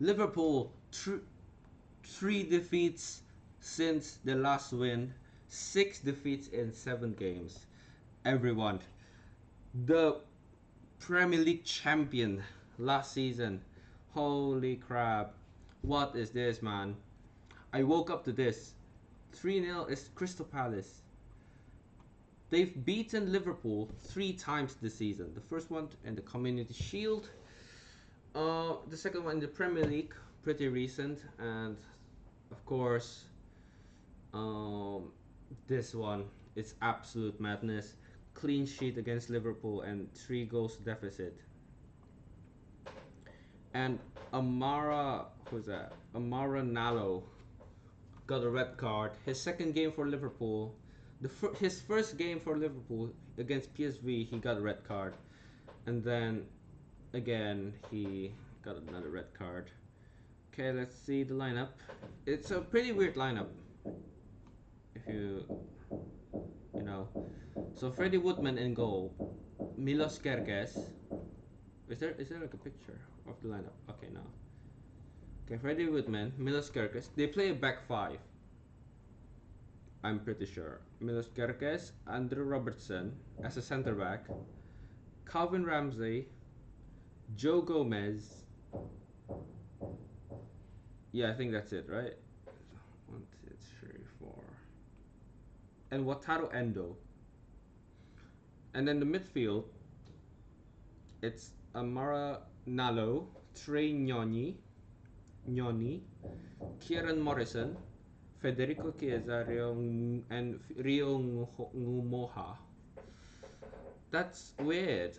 Liverpool, 3 defeats since the last win, 6 defeats in 7 games. Everyone, the Premier League champion last season. Holy crap. What is this, man? I woke up to this. 3-0 is Crystal Palace. They've beaten Liverpool 3 times this season. The first one in the Community Shield. The second one in the Premier League, pretty recent. And of course, this one, it's absolute madness. Clean sheet against Liverpool and 3 goals deficit. And who's that? Amara Nallo got a red card. His second game for Liverpool, his first game for Liverpool against PSV, he got a red card, and then again he got another red card. Okay, let's see the lineup. It's a pretty weird lineup, if you know. So Freddie Woodman in goal, Milos Kerkez. Is there like a picture of the lineup? Okay, no. Okay, Freddie Woodman, Milos Kerkez. They play a back five. I'm pretty sure. Milos Kerkez, Andrew Robertson as a center back, Calvin Ramsey, Joe Gomez. Yeah, I think that's it, right? 1, 2, 3, 4. And Wataru Endo. And then the midfield, it's Amara Nalo, Trey Nyoni, Kieran Morrison, Federico Chiesa, and Rio Ngumoha. That's weird.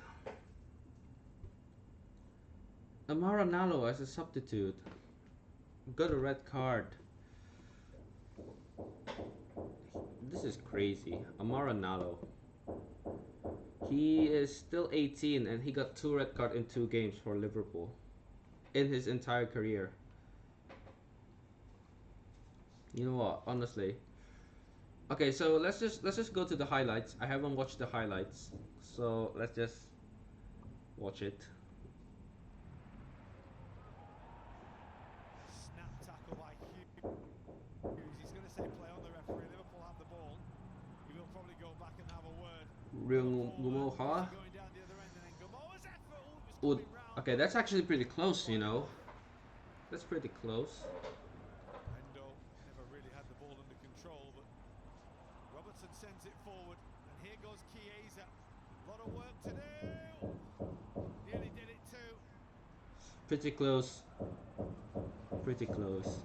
Amara Nalo as a substitute got a red card. This is crazy. Amara Nalo. He is still 18 and he got 2 red cards in 2 games for Liverpool in his entire career. You know what? Honestly. Okay, so let's just go to the highlights. I haven't watched the highlights, so let's just watch it. Snap tackle by Hughes. He's going to say play on the referee. Liverpool have the ball. He will probably go back and have a word. Real Gumoha. Going down the other end, and then Gumoha's effort was coming round. Okay, that's actually pretty close, you know. That's pretty close. Endo never really had the ball under control, but Robertson sends it forward, and here goes Chiesa. A lot of work to do. Nearly did it too. Pretty close. Pretty close.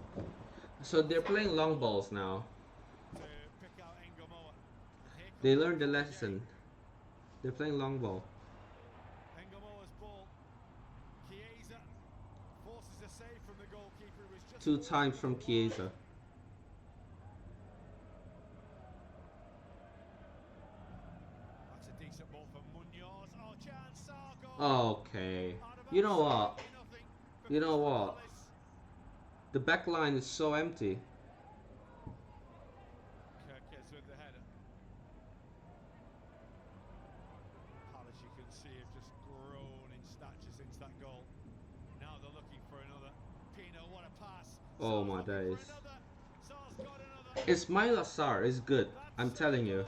So they're playing long balls now. To pick out Ngumoha. They learned the lesson. They're playing long ball. Ngumoha's ball. Chiesa forces a save from the goalkeeper. It was just 2 times from Chiesa. That's a decent ball for Munoz. Oh, chance, Sargo. Okay. You know what? You know what? The back line is so empty. Kerkez with the header. Palace, you can see, have just grown in stature since that goal. Now they're looking for another. Pino, what a pass. Oh my days. Ismail Assar is good. I'm telling you.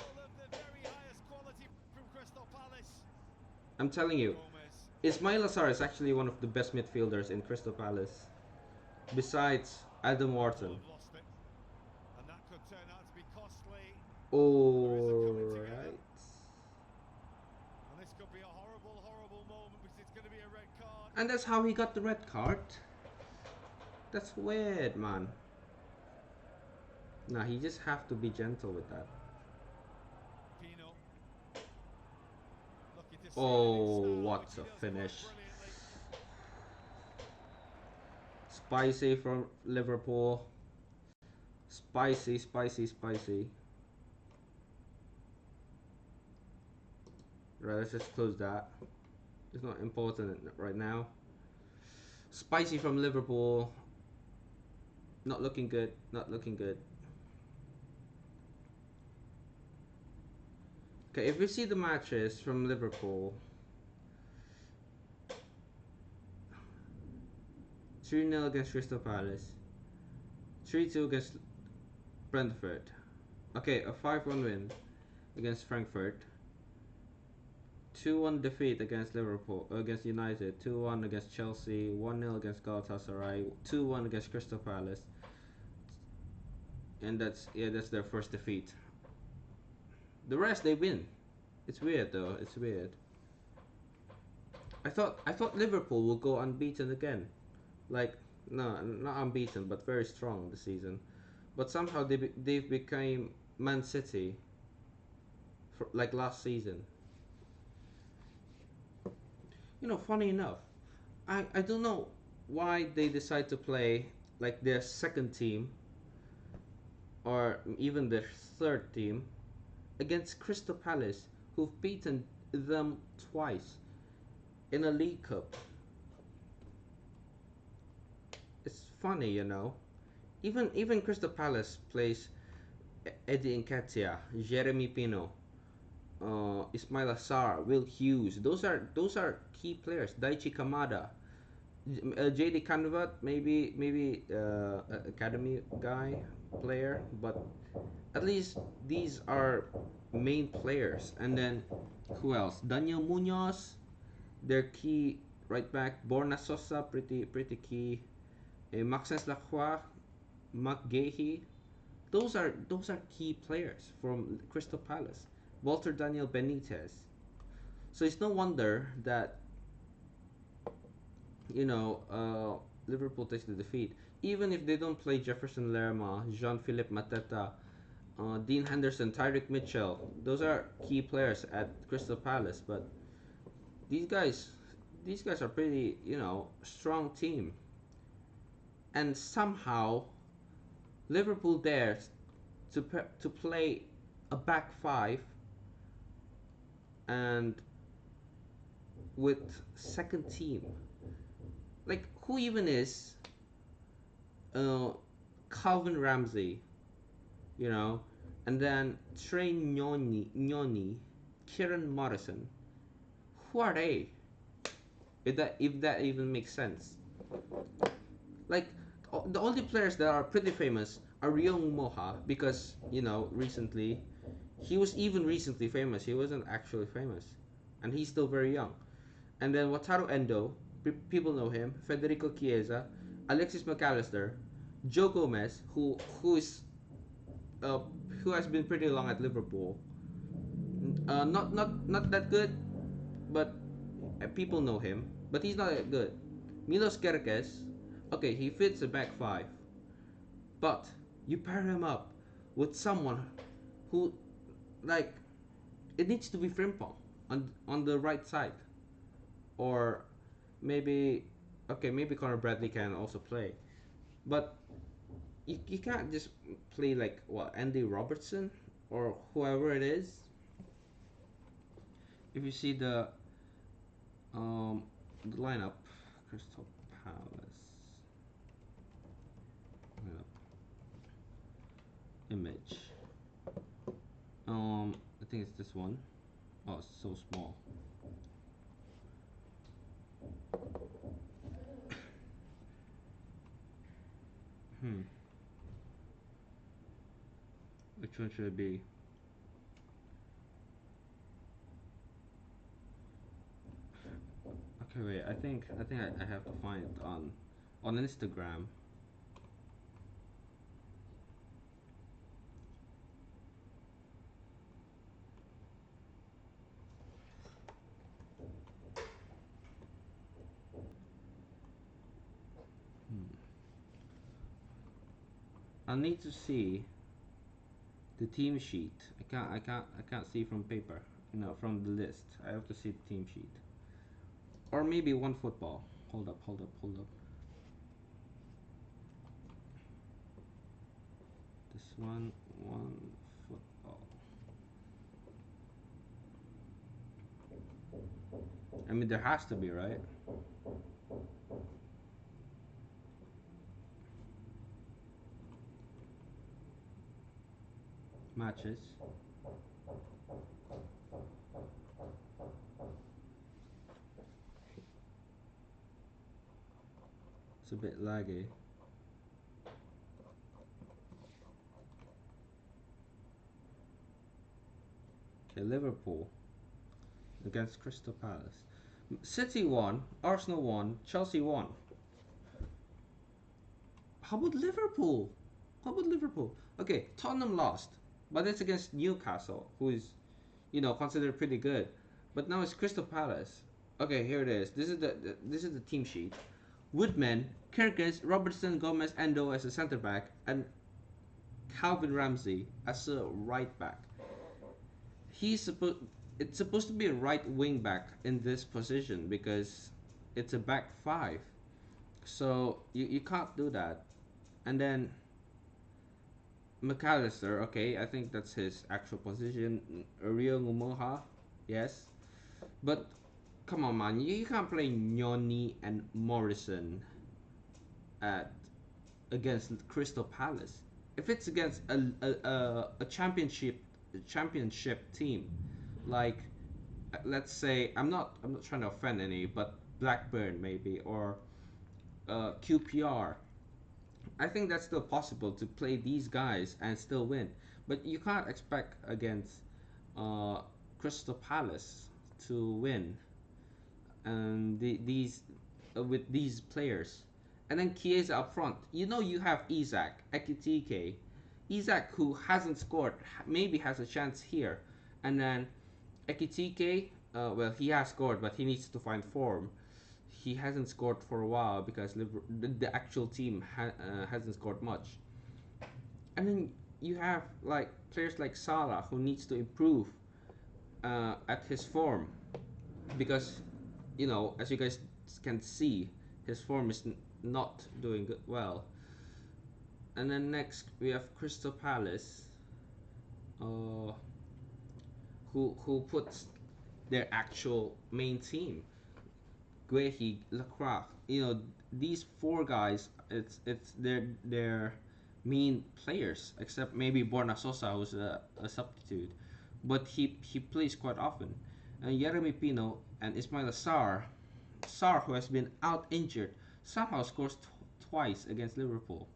I'm telling you. Ismail Assar is actually one of the best midfielders in Crystal Palace. Besides Adam Wharton. Alright. And that's how he got the red card. That's weird, man. Nah, he just have to be gentle with that. Oh, what a finish. Spicy from Liverpool. Spicy, spicy, spicy. Right, let's just close that. It's not important right now. Spicy from Liverpool. Not looking good. Not looking good. Okay, if we see the matches from Liverpool. 3-0 against Crystal Palace. 3-2 against Brentford. Okay, a 5-1 win against Frankfurt. 2-1 defeat against Liverpool, against United. 2-1 against Chelsea. 1-0 against Galatasaray. 2-1 against Crystal Palace. And that's their first defeat. The rest they win. It's weird though. It's weird. I thought Liverpool would go unbeaten again, like no, not unbeaten, but very strong this season. But somehow they've become Man City, for, like last season. Funny enough, I don't know why they decide to play like their second team or even their third team against Crystal Palace, who've beaten them twice in a League Cup. It's funny. Even Crystal Palace plays Eddie Nketiah, Jeremy Pino, Ismail Assar, Will Hughes. Those are key players. Daichi Kamada, JD Canvat, maybe academy guy player, but at least these are main players. And then who else? Daniel Munoz, their key right back. Borna Sosa, pretty key. Maxence Lacroix, McGahey. Those are key players from Crystal Palace. Walter Daniel Benitez. So it's no wonder that Liverpool takes the defeat. Even if they don't play Jefferson Lerma, Jean-Philippe Mateta, Dean Henderson, Tyreek Mitchell, those are key players at Crystal Palace. But these guys, these guys are pretty, strong team. And somehow Liverpool dares to play a back five and with second team. Like who even is uh, Calvin Ramsey, and then Trey Nyoni, Kieran Morrison. Who are they? If that even makes sense. Like the only players that are pretty famous are Ryong Moha because recently he was even recently famous. He wasn't actually famous, and he's still very young. And then Wataru Endo, people know him. Federico Chiesa, Alexis McAllister, Joe Gomez, uh, who has been pretty long at Liverpool. Not that good, but people know him. But he's not that good. Milos Kerkez, okay, he fits a back five, but you pair him up with someone who, like, it needs to be Frimpong on the right side, or maybe maybe Conor Bradley can also play, but you can't just play like what Andy Robertson or whoever it is. If you see um the lineup, Crystal Palace lineup image. I think it's this one. Oh, it's so small. Hmm. Which one should it be? Okay, wait. I have to find it on Instagram. Hmm. I need to see the team sheet. I can't see from paper. From the list. I have to see the team sheet. Or maybe one football. Hold up. This one football. I mean, there has to be, right? Matches. It's a bit laggy. Okay, Liverpool against Crystal Palace. City won, Arsenal won, Chelsea won. How about Liverpool? How about Liverpool? Okay, Tottenham lost, but it's against Newcastle, who is, considered pretty good. But now it's Crystal Palace. Okay, here it is. This is the team sheet. Woodman, Kirkes, Robertson, Gomez, Endo as a centre back, and Calvin Ramsey as a right back. He's supposed It's supposed to be a right wing back in this position because it's a back five. So you can't do that. And then McAllister, okay, I think that's his actual position. Rio Ngumoha, yes. But come on, man, you can't play Nyoni and Morrison at against Crystal Palace. If it's against a championship team, like let's say I'm not trying to offend any, but Blackburn maybe or QPR, I think that's still possible to play these guys and still win. But you can't expect against uh, Crystal Palace to win and these with these players. And then Chiesa up front. You have Isaac, Ekitike. Isaac who hasn't scored maybe has a chance here. And then Ekitike, well he has scored but he needs to find form. He hasn't scored for a while because the actual team hasn't scored much. And then you have like players like Salah who needs to improve at his form because as you guys can see, his form is not doing good well. And then next we have Crystal Palace, uh, who puts their actual main team, Guehi, Lacroix. These four guys. It's their main players, except maybe Borna Sosa, who's a substitute, but he plays quite often. And Jeremy Pino and Ismail Sarr, who has been out injured, somehow scores twice against Liverpool.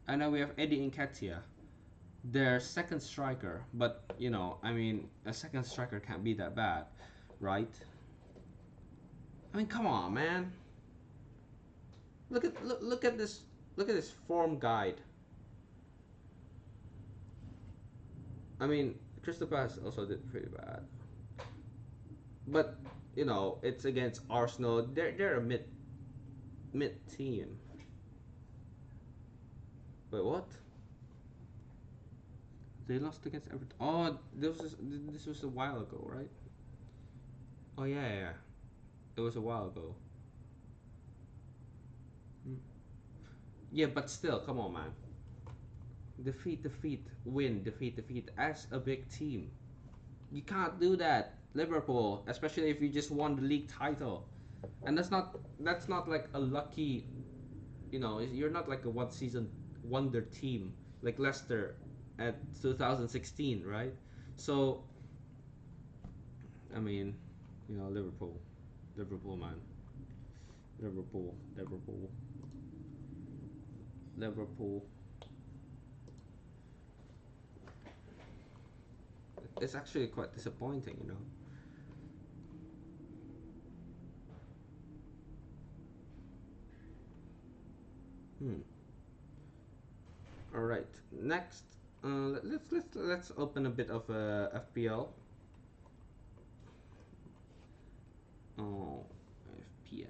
And now we have Eddie Nketiah, their second striker. But I mean, a second striker can't be that bad, right? I mean, come on, man. Look at this. Look at this form guide. I mean, Crystal Palace also did pretty bad, but it's against Arsenal. They're a mid team. Wait, what? They lost against Everton. Oh, this was a while ago, right? Oh yeah, yeah. It was a while ago. Hmm. Yeah, but still, come on, man. Defeat, win, defeat as a big team. You can't do that, Liverpool, especially if you just won the league title. And that's not like a lucky, you're not like a one season wonder team like Leicester at 2016, right? So, I mean, Liverpool, man, Liverpool. It's actually quite disappointing. Hmm. All right. Next, let's open a bit of FPL. Oh, FPL.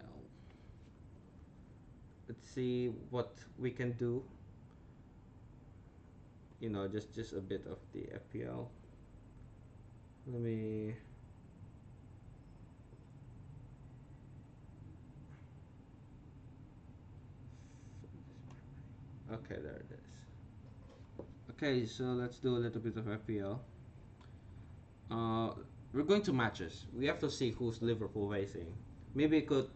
Let's see what we can do. Just a bit of the FPL. Let me. Okay, there it is. Okay, so let's do a little bit of FPL. Uh, we're going to matches. We have to see who's Liverpool facing. Maybe it could,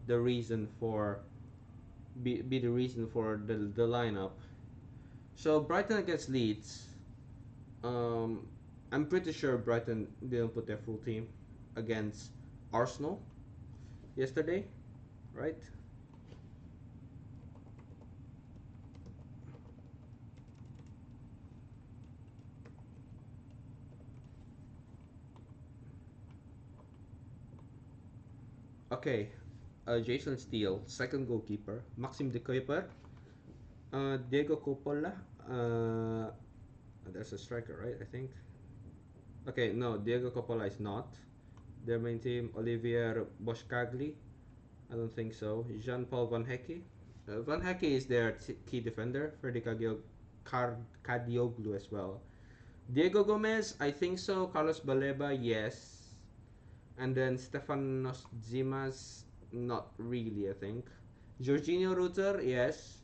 the reason for be the reason for the lineup. So Brighton against Leeds. Um, I'm pretty sure Brighton didn't put their full team against Arsenal yesterday, right? Okay, Jason Steele, second goalkeeper. Maxim de Kuiper, Diego Coppola. Uh, that's a striker, right? I think. Okay, no, Diego Coppola is not. Their main team, Olivier Boschkagli. I don't think so. Jean-Paul Van Hecke. Van Hecke is their key defender. Freddy Kadioglu as well. Diego Gomez, I think so. Carlos Baleba, yes. And then Stefanos Zimas, not really, I think. Jorginho Rutter, yes.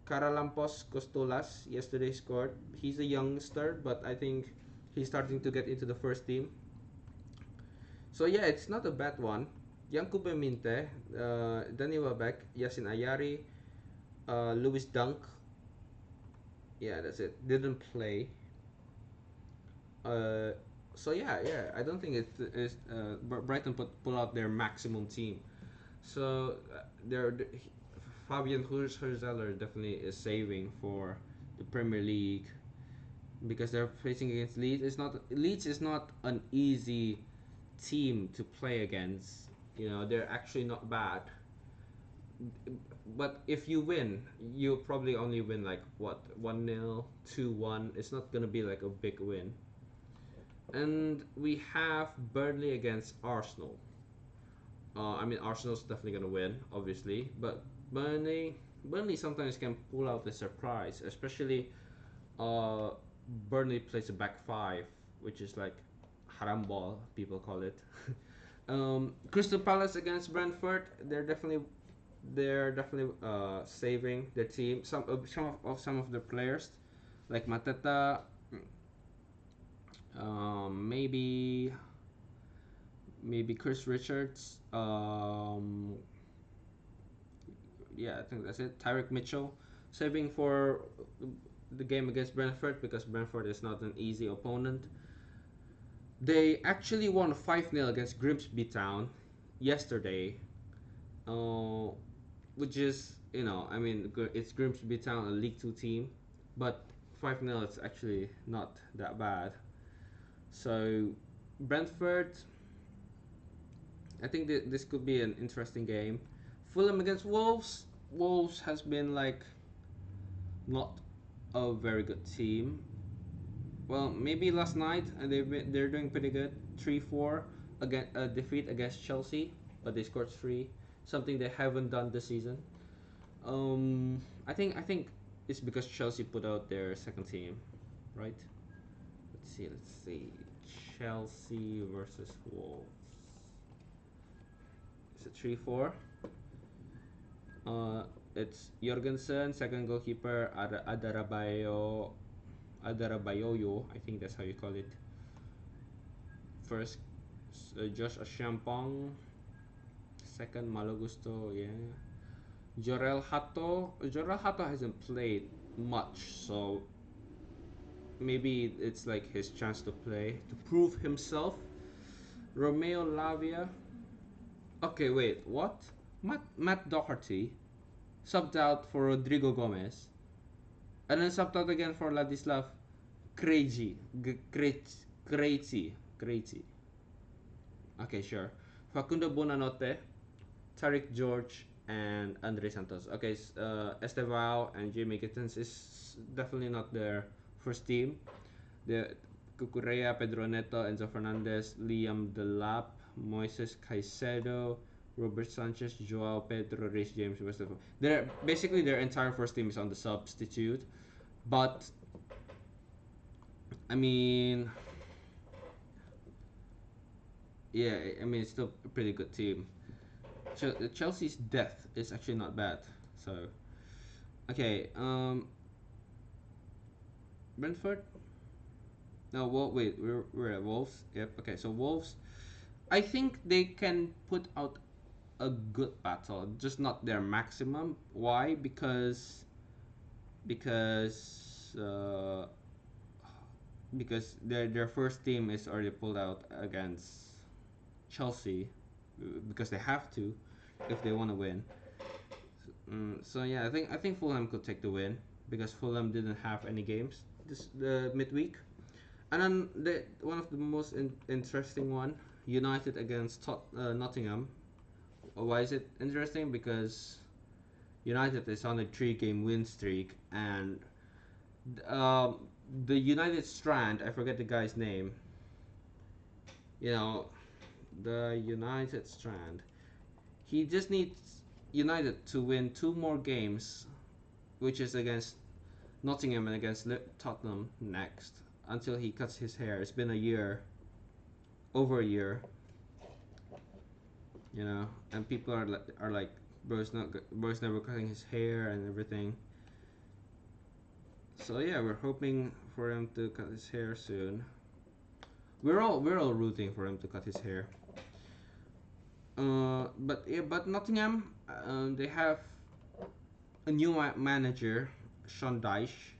Karalampos Costolas yesterday scored. He's a youngster, but I think he's starting to get into the first team. So yeah, it's not a bad one. Yankuba Minte, Danny Welbeck, Yasin Ayari, Louis Dunk. Yeah, that's it. Didn't play. Uh, so yeah. I don't think it's Brighton pull out their maximum team. So they're Fabian Hurzeller definitely is saving for the Premier League because they're facing against Leeds. Leeds is not an easy team to play against. You know, they're actually not bad. But if you win, you'll probably only win like what 1-0, 2-1. It's not gonna be like a big win. And we have Burnley against Arsenal. I mean, Arsenal's definitely gonna win, obviously, but Burnley sometimes can pull out the surprise, especially uh, Burnley plays a back five, which is like haram ball, people call it. Crystal Palace against Brentford, they're definitely saving their team. Some of the players, like Mateta, maybe Chris Richards. Yeah, I think that's it. Tyrick Mitchell saving for the game against Brentford because Brentford is not an easy opponent. They actually won 5-0 against Grimsby Town yesterday, uh, which is, I mean, it's Grimsby Town, a League Two team, but 5-0 is actually not that bad. So, Brentford, I think this could be an interesting game. Fulham against Wolves. Wolves has been like not a very good team. Well, maybe last night they're doing pretty good. 3-4 again defeat against Chelsea, but they scored three, something they haven't done this season. I think it's because Chelsea put out their second team, right? Let's see. Chelsea versus Wolves. It's a 3-4. Uh, it's Jorgensen, second goalkeeper, Adarabayoyo, I think that's how you call it. First, Josh Ashampong. Second, Malagusto, yeah. Jorel Hato hasn't played much, so maybe it's like his chance to play, to prove himself. Romeo Lavia. Okay, wait, what? Matt Doherty subbed out for Rodrigo Gomez, and then subbed out again for Ladislav Krejci. Krejci. Okay, sure. Facundo Bonanote, Tariq George, and Andre Santos. Okay, Estevao and Jimmy Gittens is definitely not their first team. The Cucurella, Pedro Neto, Enzo Fernandez, Liam Delap, Moises Caicedo, Robert Sanchez, Joao Pedro, Reece James, Westerlo. Their entire first team is on the substitute, but I mean, yeah, I mean it's still a pretty good team. Chelsea's depth is actually not bad. So, okay, Brentford. No, well, wait, we're at Wolves. Yep. Okay, so Wolves. I think they can put out a good battle, just not their maximum. Why? Because because their first team is already pulled out against Chelsea because they have to if they want to win. So yeah, I think Fulham could take the win because Fulham didn't have any games this the midweek. And then one of the most interesting one, United against Nottingham. Why is it interesting? Because United is on a three-game win streak, and um, the United strand, I forget the guy's name. You know, the United strand. He just needs United to win two more games, which is against Nottingham and against Tottenham next, until he cuts his hair. It's been a year, over a year, and people are like, bro's never cutting his hair and everything. So yeah, we're hoping for him to cut his hair soon. We're all rooting for him to cut his hair. But Nottingham, they have a new manager, Sean Dyche,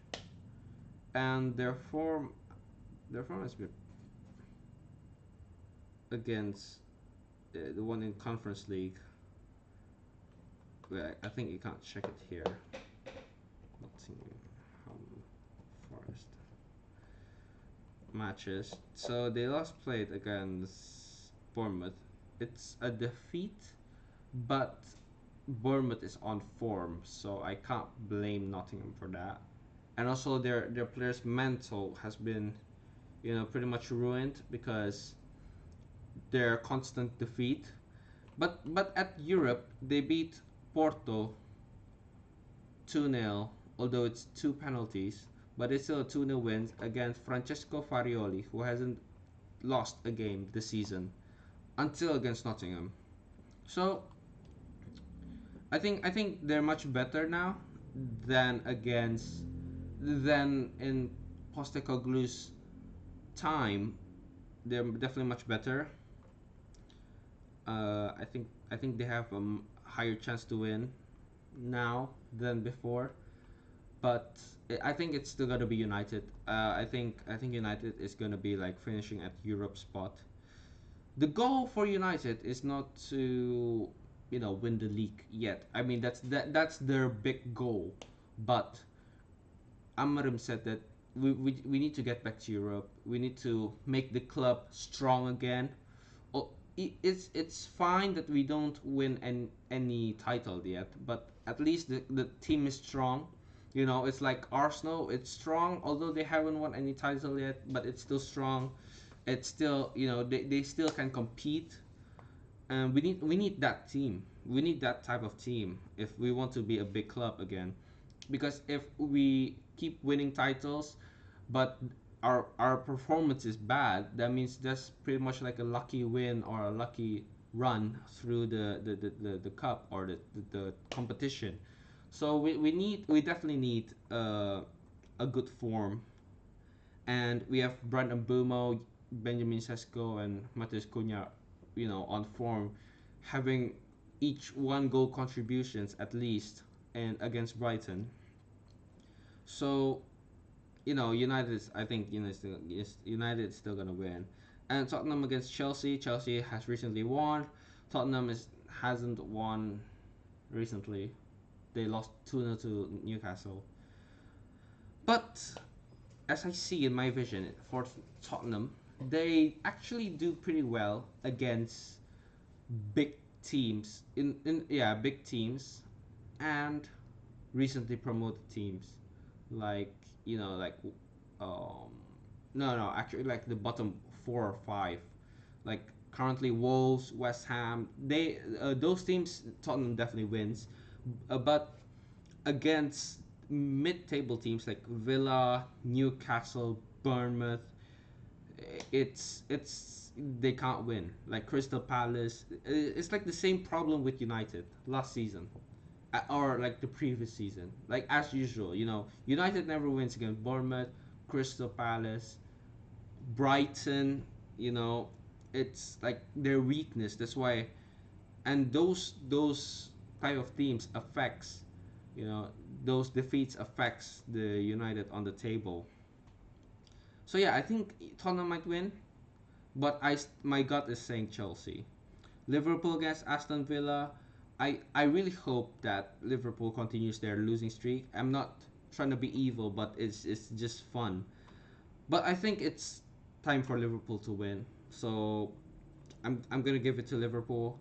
and their form has been against the one in Conference League. Wait, I think you can't check it here. Nottingham Forest matches. So they last played against Bournemouth. It's a defeat, but Bournemouth is on form, so I can't blame Nottingham for that. And also their players' mental has been, pretty much ruined because their constant defeat. But at Europe they beat Porto 2-0, although it's two penalties, but it's still a 2-0 win against Francesco Farioli, who hasn't lost a game this season until against Nottingham. So I think they're much better now than in Postecoglou's time. They're definitely much better. I think they have a higher chance to win now than before, but I think it's still gonna be United. I think United is gonna be like finishing at Europe spot. The goal for United is not to win the league yet. I mean that's their big goal, but Amarim said that we need to get back to Europe. We need to make the club strong again. It's fine that we don't win any title yet, but at least the team is strong. It's like Arsenal. It's strong, although they haven't won any title yet, but it's still strong. It's still, they still can compete, and we need that team. We need that type of team if we want to be a big club again. Because if we keep winning titles, but our performance is bad, that means that's pretty much like a lucky win or a lucky run through the cup or the competition. So we definitely need a good form, and we have Brandon Bumo, Benjamin Sesko, and Matheus Cunha, on form, having each one goal contributions at least, and against Brighton. So United is, I think United is still gonna win. And Tottenham against Chelsea. Chelsea has recently won. Tottenham hasn't won recently. They lost 2-0 to Newcastle. But as I see in my vision for Tottenham, they actually do pretty well against big teams big teams and recently promoted teams, like um no, actually, like the bottom 4 or 5, like currently Wolves, West Ham. Those teams Tottenham definitely wins, but against mid-table teams like Villa, Newcastle, Bournemouth, it's they can't win. Like Crystal Palace, it's like the same problem with United last season, or like the previous season. Like as usual, United never wins against Bournemouth, Crystal Palace, Brighton. It's like their weakness. That's why, and those type of teams affects, you know, those defeats affects the United on the table. So yeah, I think Tottenham might win, but my gut is saying Chelsea. Liverpool against Aston Villa. I really hope that Liverpool continues their losing streak. I'm not trying to be evil, but it's just fun. But I think it's time for Liverpool to win. So I'm gonna give it to Liverpool.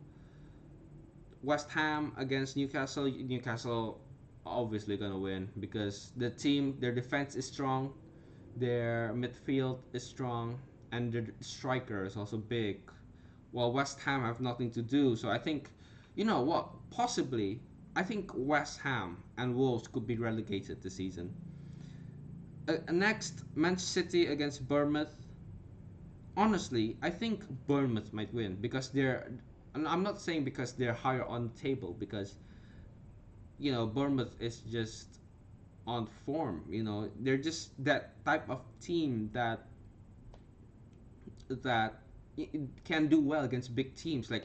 West Ham against Newcastle. Newcastle obviously gonna win because their defense is strong, their midfield is strong, and their striker is also big. While West Ham have nothing to do, so I think, you know what, possibly, I think West Ham and Wolves could be relegated this season. Next, Manchester City against Bournemouth. Honestly, I think Bournemouth might win because they're. And I'm not saying because they're higher on the table because Bournemouth is just on form. They're just that type of team that can do well against big teams. Like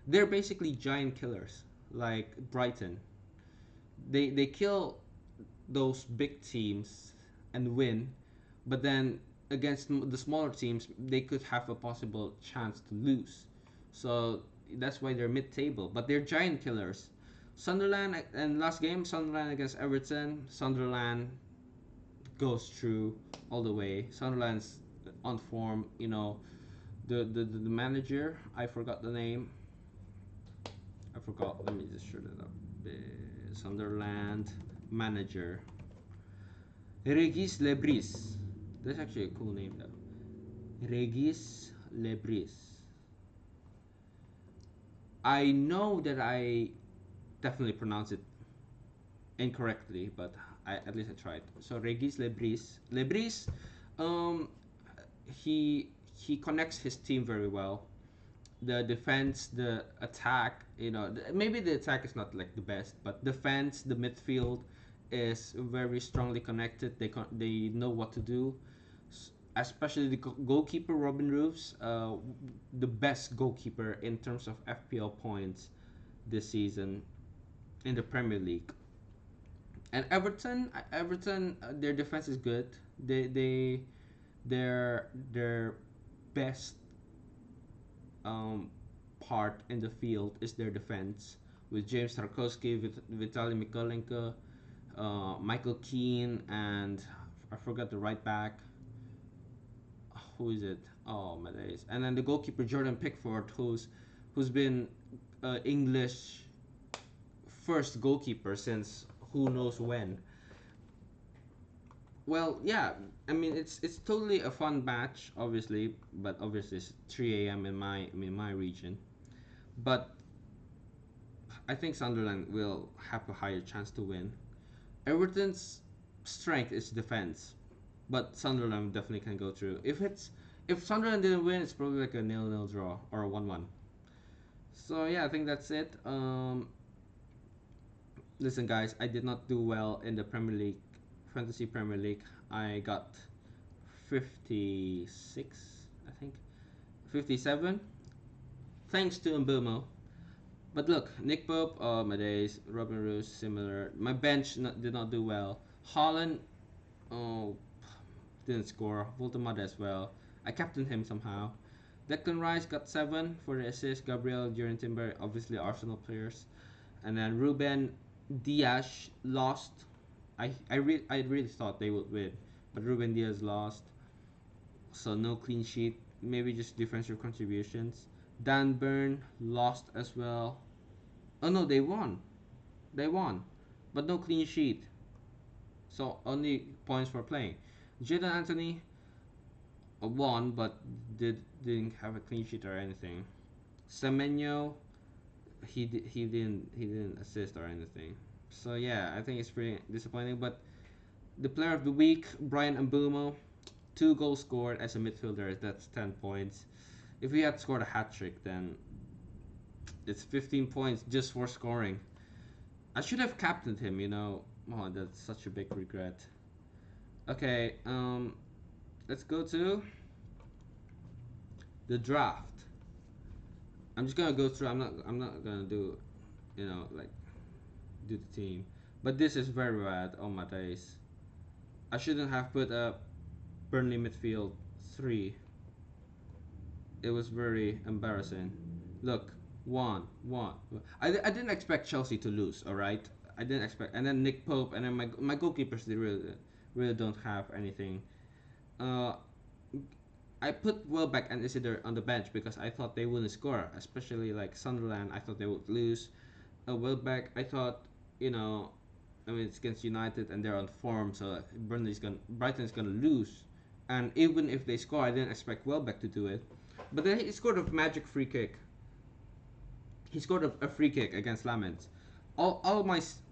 they're basically giant killers, like Brighton. They kill those big teams and win, but then against the smaller teams, they could have a possible chance to lose. So that's why they're mid-table, but they're giant killers. Sunderland and last game, Sunderland against Everton. Sunderland goes through all the way. Sunderland's on form. The manager, I forgot the name. I forgot. Let me just show it up. Sunderland manager Regis Lebris. That's actually a cool name though. Regis Lebris. I know that I definitely pronounce it incorrectly, but at least I tried. So Regis Lebris. Lebris, um, he connects his team very well. The defense, the attack, maybe the attack is not like the best, but defense, the midfield is very strongly connected. They know what to do, especially the goalkeeper Robin Roofs, the best goalkeeper in terms of FPL points this season in the Premier League. And Everton, their defense is good. Their best um, part in the field is their defense with James Tarkowski, Vitaly Mikolenko, Michael Keane, and I forgot the right back. Who is it? Oh my days! And then the goalkeeper Jordan Pickford, who's been English first goalkeeper since who knows when. Well, yeah. I mean, it's totally a fun match, obviously, but obviously it's 3 a.m. in my region. But I think Sunderland will have a higher chance to win. Everton's strength is defense, but Sunderland definitely can go through. If Sunderland didn't win, it's probably like a 0-0 draw or a 1-1. So yeah, I think that's it. Listen, guys, I did not do well in the Premier League, Fantasy Premier League. I got 56, I think, 57, thanks to Mbumo. But look, Nick Pope, oh my days, Robin Roos, similar. My bench did not do well. Holland, oh, didn't score. Voltemade as well. I captained him somehow. Declan Rice got 7 for the assist. Gabriel, Jurgen Timber, obviously Arsenal players. And then Ruben Diaz lost. I really thought they would win, but Ruben Diaz lost. So no clean sheet. Maybe just defensive contributions. Dan Burn lost as well. Oh no, they won. They won, but no clean sheet. So only points for playing. Jaden Anthony won, but didn't have a clean sheet or anything. Semenyo, he didn't assist or anything. So yeah, I think it's pretty disappointing. But the player of the week, Brian Mbumo, 2 goals scored as a midfielder. That's 10 points. If he had scored a hat trick, then it's 15 points just for scoring. I should have captained him. Oh, that's such a big regret. Okay, let's go to the draft. I'm just gonna go through. I'm not gonna do, like do the team. But this is very bad. Oh my days. I shouldn't have put a Burnley midfield 3. It was very embarrassing. Look, one. I didn't expect Chelsea to lose. All right, I didn't expect. And then Nick Pope, and then my goalkeepers, they really don't have anything. Uh, I put Welbeck and Isidore on the bench because I thought they wouldn't score, especially like Sunderland. I thought they would lose. Welbeck, I thought, you know, I mean it's against United and they're on form, so Brighton's gonna lose. And even if they score, I didn't expect Welbeck to do it. But then he scored a magic free kick. He scored a free kick against Lamens. All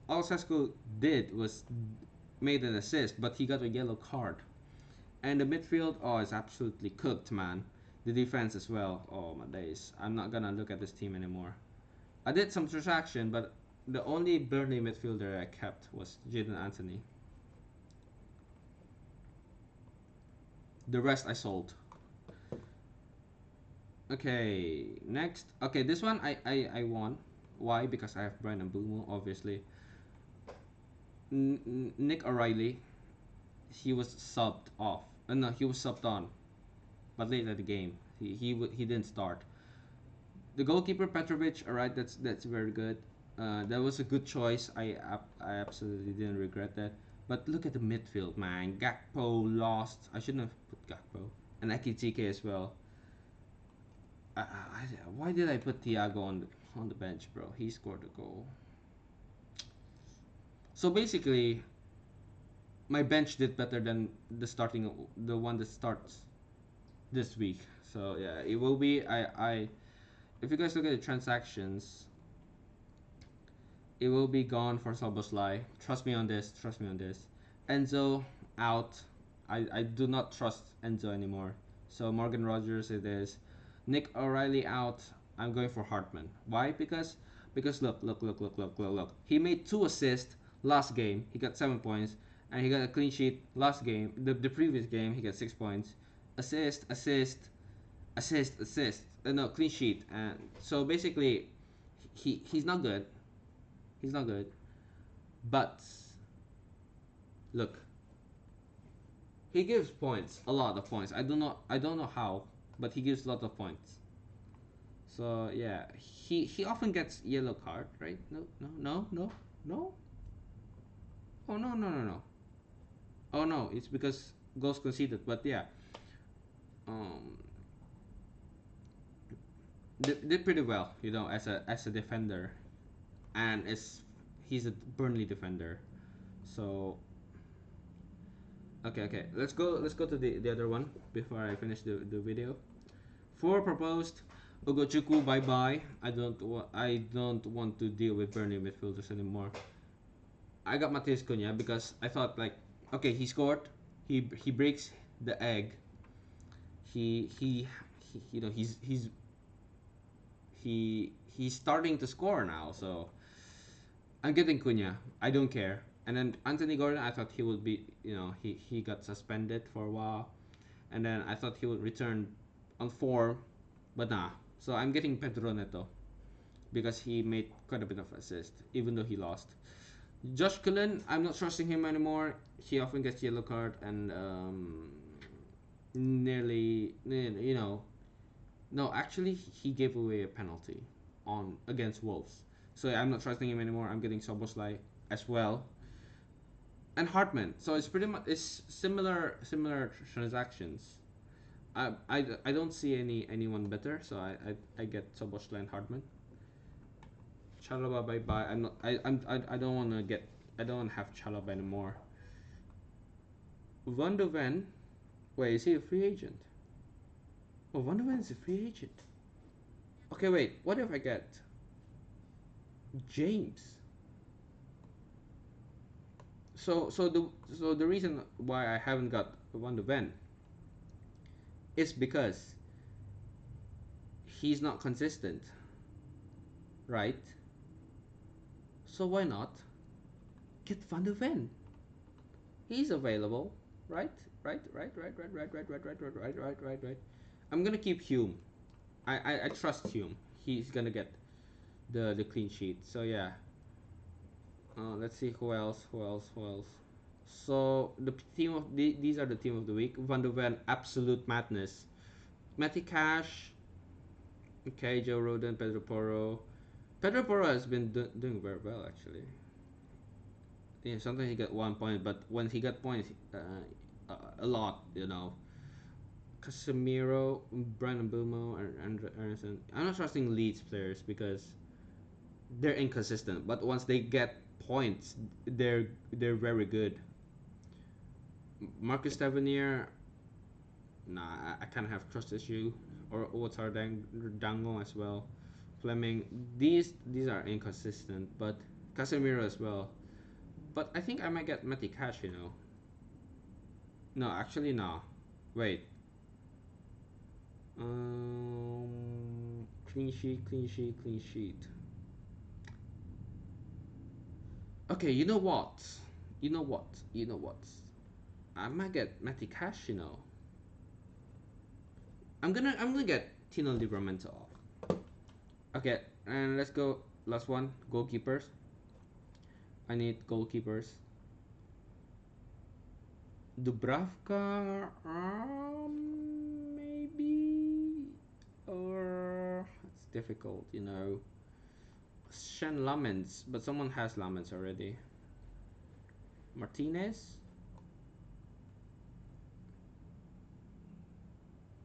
Sesko did was made an assist, but he got a yellow card. And the midfield, oh, is absolutely cooked, man. The defense as well. Oh my days. I'm not gonna look at this team anymore. I did some transaction, but the only Burnley midfielder I kept was Jadon Anthony. The rest I sold. Okay, next. Okay, this one I won. Why? Because I have Brian and Bumo, obviously. Nick O'Reilly, he was subbed off. No, he was subbed on, but late in the game. He didn't start. The goalkeeper Petrovic, alright, that's very good. That was a good choice. I absolutely didn't regret that. But look at the midfield, man. Gakpo lost. I shouldn't have put Gakpo and Ekitike as well. Why did I put Thiago on the bench, bro? He scored a goal. So basically, my bench did better than the one that starts this week. So yeah, it will be I if you guys look at the transactions, it will be gone for Soboslai. Trust me on this. Trust me on this. Enzo out. I do not trust Enzo anymore. So Morgan Rogers it is. Nick O'Reilly out. I'm going for Hartman. Why? Because look. He made 2 assists last game. He got 7 points, and he got a clean sheet last game. The previous game he got 6 points. Assist. No, clean sheet. And so basically, he's not good. He's not good. But look, he gives points, a lot of points. I don't know how, but he gives a lot of points. So yeah, he often gets yellow card, right? No. Oh no. Oh no, it's because goals conceded. But yeah, um, did pretty well, as a defender, and he's a Burnley defender. So okay. Let's go to the other one before I finish the video. Four proposed. Ugochukwu, bye bye. I don't want to deal with Burnley midfielders anymore. I got Matheus Cunha because I thought like, okay, he scored. He breaks the egg. He he's starting to score now. So I'm getting Cunha. I don't care. And then Anthony Gordon, I thought he would be, he got suspended for a while, and then I thought he would return on form, but nah. So I'm getting Pedro Neto because he made quite a bit of assist, even though he lost. Josh Cullen, I'm not trusting him anymore. He often gets yellow card and nearly, no, actually he gave away a penalty on against Wolves. So I'm not trusting him anymore. I'm getting Soboslai as well, and Hartman. So it's pretty much it's similar transactions. I don't see anyone better, so I get Soboslai and Hartman. Chalaba bye bye. I'm not. I don't want to get. I don't want to have Chalaba anymore. Van de Ven. Wait, is he a free agent? Oh, Van de Ven is a free agent. Okay, wait. What if I get James? So the reason why I haven't got Van de Ven is because he's not consistent, right? So why not get Van de Ven? He's available, right? Right. I'm gonna keep Hume. I trust Hume. He's gonna get the clean sheet. So yeah. Let's see who else. So these are the team of the week. Van de Ven, absolute madness. Matty Cash. Okay, Joe Roden, Pedro Porro. Pedro Porro has been doing very well actually. Yeah, sometimes he got 1 point, but when he got points, a lot, Casemiro, Brandon Bumo, and Andre Anderson. I'm not trusting Leeds players because they're inconsistent. But once they get points, they're very good. Marcus Tavernier, nah, I kind of have trust issue. Or Ouattara Dango as well. Fleming, these are inconsistent, but Casemiro as well. But I think I might get Matty Cash, you know. No, actually, no. Wait. Clean sheet, clean sheet, clean sheet. Okay, you know what? You know what? You know what? I might get Matty Cash, you know. I'm gonna get Tino Livramento off. Okay, and let's go. Last one, goalkeepers. I need goalkeepers. Dubravka, maybe, or it's difficult, you know. Shen Lamens, but someone has Lamens already. Martinez.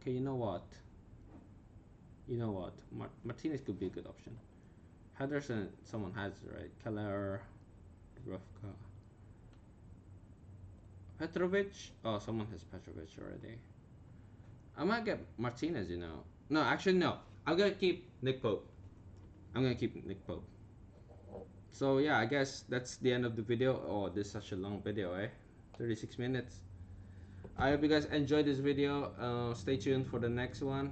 Okay, you know what? You know what? Martinez could be a good option. Henderson, someone has it, right? Keller, Dubravka. Petrovic. Oh, someone has Petrovic already. I might get Martinez, you know. No, actually, no. I'm gonna keep Nick Pope. I'm gonna keep Nick Pope. So yeah, I guess that's the end of the video. Oh, this is such a long video, eh? 36 minutes. I hope you guys enjoyed this video. Stay tuned for the next one.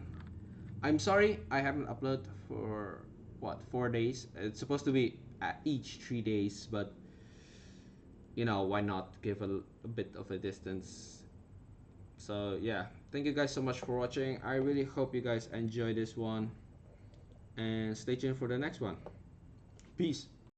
I'm sorry I haven't uploaded for what 4 days. It's supposed to be at each 3 days, but you know why not give a bit of a distance. So yeah, thank you guys so much for watching. I really hope you guys enjoy this one, and stay tuned for the next one. Peace.